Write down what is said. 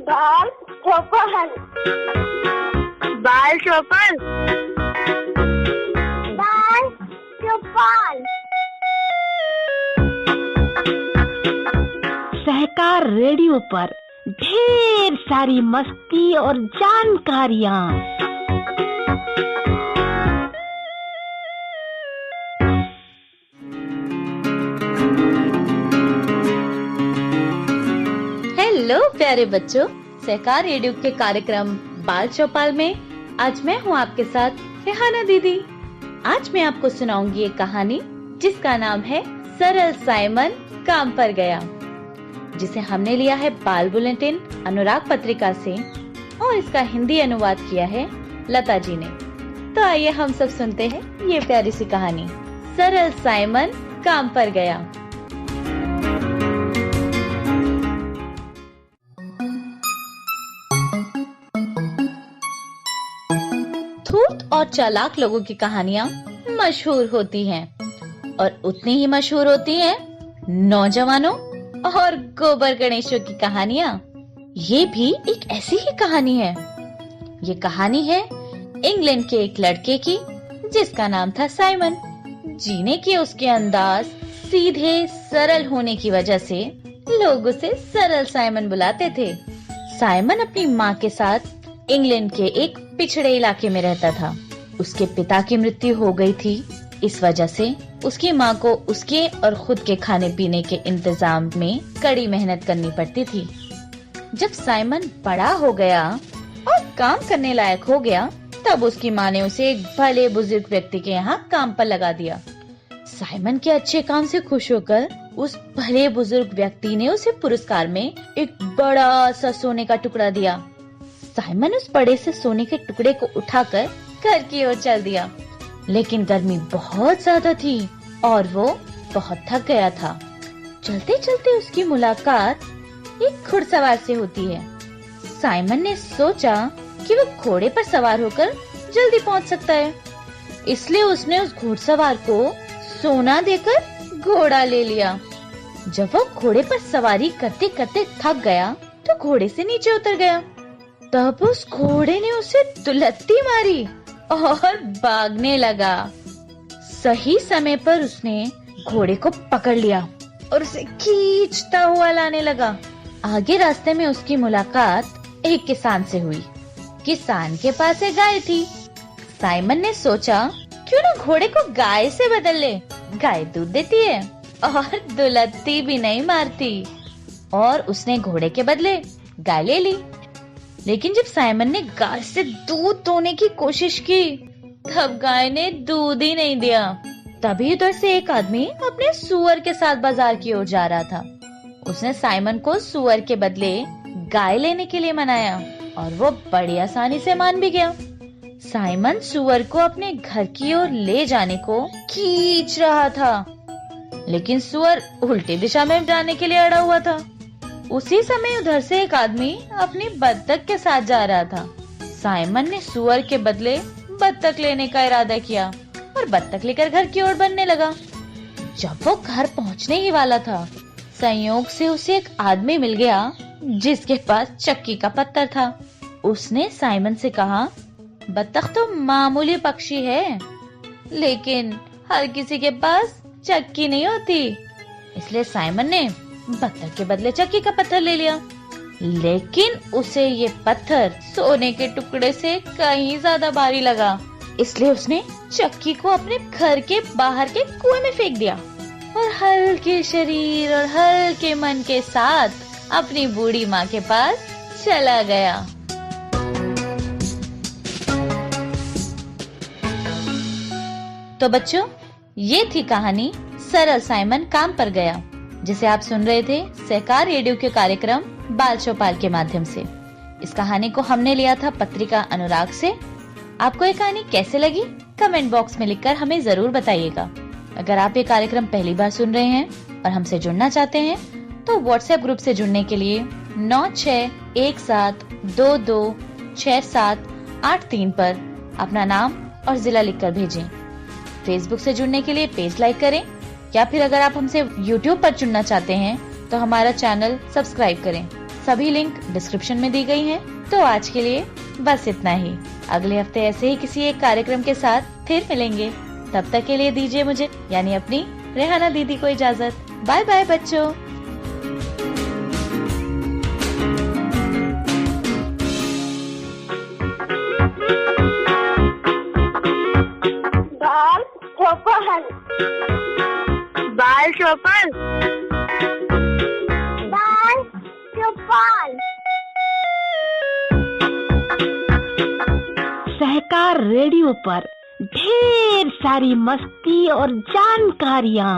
बाल चौपन, बाल चौपन, बाल चौपन। सहकार रेडियो पर ढेर सारी मस्ती और जानकारियाँ। हेलो प्यारे बच्चों, सहकार रेडियो के कार्यक्रम बाल चौपाल में आज मैं हूँ आपके साथ रेहाना दीदी। आज मैं आपको सुनाऊंगी एक कहानी जिसका नाम है सरल साइमन काम पर गया, जिसे हमने लिया है बाल बुलेटिन अनुराग पत्रिका से और इसका हिंदी अनुवाद किया है लता जी ने। तो आइए हम सब सुनते हैं ये प्यारी सी कहानी, सरल साइमन काम पर गया। धूर्त और चालाक लोगों की कहानियां मशहूर होती हैं और उतनी ही मशहूर होती हैं नौजवानों और गोबर गणेशों की कहानियां। ये भी एक ऐसी ही कहानी है। ये कहानी है इंग्लैंड के एक लड़के की जिसका नाम था साइमन। जीने के उसके अंदाज सीधे सरल होने की वजह से लोग उसे सरल साइमन बुलाते थे। साइमन अपनी माँ के साथ इंग्लैंड के एक पिछड़े इलाके में रहता था। उसके पिता की मृत्यु हो गई थी, इस वजह से उसकी माँ को उसके और खुद के खाने पीने के इंतजाम में कड़ी मेहनत करनी पड़ती थी। जब साइमन बड़ा हो गया और काम करने लायक हो गया, तब उसकी माँ ने उसे एक भले बुजुर्ग व्यक्ति के यहाँ काम पर लगा दिया। साइमन के अच्छे काम से खुश होकर उस भले बुजुर्ग व्यक्ति ने उसे पुरस्कार में एक बड़ा सा सोने का टुकड़ा दिया। साइमन उस बड़े से सोने के टुकड़े को उठाकर घर की ओर चल दिया, लेकिन गर्मी बहुत ज्यादा थी और वो बहुत थक गया था। चलते चलते उसकी मुलाकात एक घुड़सवार से होती है। साइमन ने सोचा कि वो घोड़े पर सवार होकर जल्दी पहुंच सकता है, इसलिए उसने उस घुड़सवार को सोना देकर घोड़ा ले लिया। जब वो घोड़े पर सवारी करते करते थक गया तो घोड़े से नीचे उतर गया। तब उस घोड़े ने उसे दुलत्ती मारी और भागने लगा। सही समय पर उसने घोड़े को पकड़ लिया और उसे खींचता हुआ लाने लगा। आगे रास्ते में उसकी मुलाकात एक किसान से हुई। किसान के पास एक गाय थी। साइमन ने सोचा क्यों ना घोड़े को गाय से बदल ले, गाय दूध देती है और दुलत्ती भी नहीं मारती। और उसने घोड़े के बदले गाय ले ली। लेकिन जब साइमन ने गाय से दूध दोने की कोशिश की, तब गाय ने दूध ही नहीं दिया। तभी उधर से एक आदमी अपने सुअर के साथ बाजार की ओर जा रहा था। उसने साइमन को सुअर के बदले गाय लेने के लिए मनाया और वो बड़ी आसानी से मान भी गया। साइमन सुअर को अपने घर की ओर ले जाने को खींच रहा था, लेकिन सुअर उल्टी दिशा में जाने के लिए अड़ा हुआ था। उसी समय उधर से एक आदमी अपनी बत्तख के साथ जा रहा था। साइमन ने सुअर के बदले बत्तख लेने का इरादा किया और बत्तख लेकर घर की ओर बढ़ने लगा। जब वो घर पहुंचने ही वाला था, संयोग से उसे एक आदमी मिल गया जिसके पास चक्की का पत्थर था। उसने साइमन से कहा, बत्तख तो मामूली पक्षी है, लेकिन हर किसी के पास चक्की नहीं होती। इसलिए साइमन ने बत्तख के बदले चक्की का पत्थर ले लिया। लेकिन उसे ये पत्थर सोने के टुकड़े से कहीं ज्यादा भारी लगा, इसलिए उसने चक्की को अपने घर के बाहर के कुएं में फेंक दिया और हल्के शरीर और हल्के मन के साथ अपनी बूढ़ी माँ के पास चला गया। तो बच्चों, ये थी कहानी सरल साइमन काम पर गया, जिसे आप सुन रहे थे सहकार रेडियो के कार्यक्रम बाल चौपाल के माध्यम से। इस कहानी को हमने लिया था पत्रिका अनुराग से। आपको ये कहानी कैसे लगी, कमेंट बॉक्स में लिखकर हमें जरूर बताइएगा। अगर आप ये कार्यक्रम पहली बार सुन रहे हैं और हमसे जुड़ना चाहते हैं, तो व्हाट्सएप ग्रुप से जुड़ने के लिए 9617226783 पर अपना नाम और जिला लिखकर भेजें। फेसबुक से जुड़ने के लिए पेज लाइक करें, या फिर अगर आप हमसे यूट्यूब पर जुड़ना चाहते हैं तो हमारा चैनल सब्सक्राइब करें। सभी लिंक डिस्क्रिप्शन में दी गई हैं। तो आज के लिए बस इतना ही। अगले हफ्ते ऐसे ही किसी एक कार्यक्रम के साथ फिर मिलेंगे। तब तक के लिए दीजिए मुझे यानी अपनी रेहाना दीदी को इजाजत। बाय बाय बच्चों। बाल चौपन, बाल चौपन, बाल चौपन। सहकार रेडियो पर ढेर सारी मस्ती और जानकारियाँ।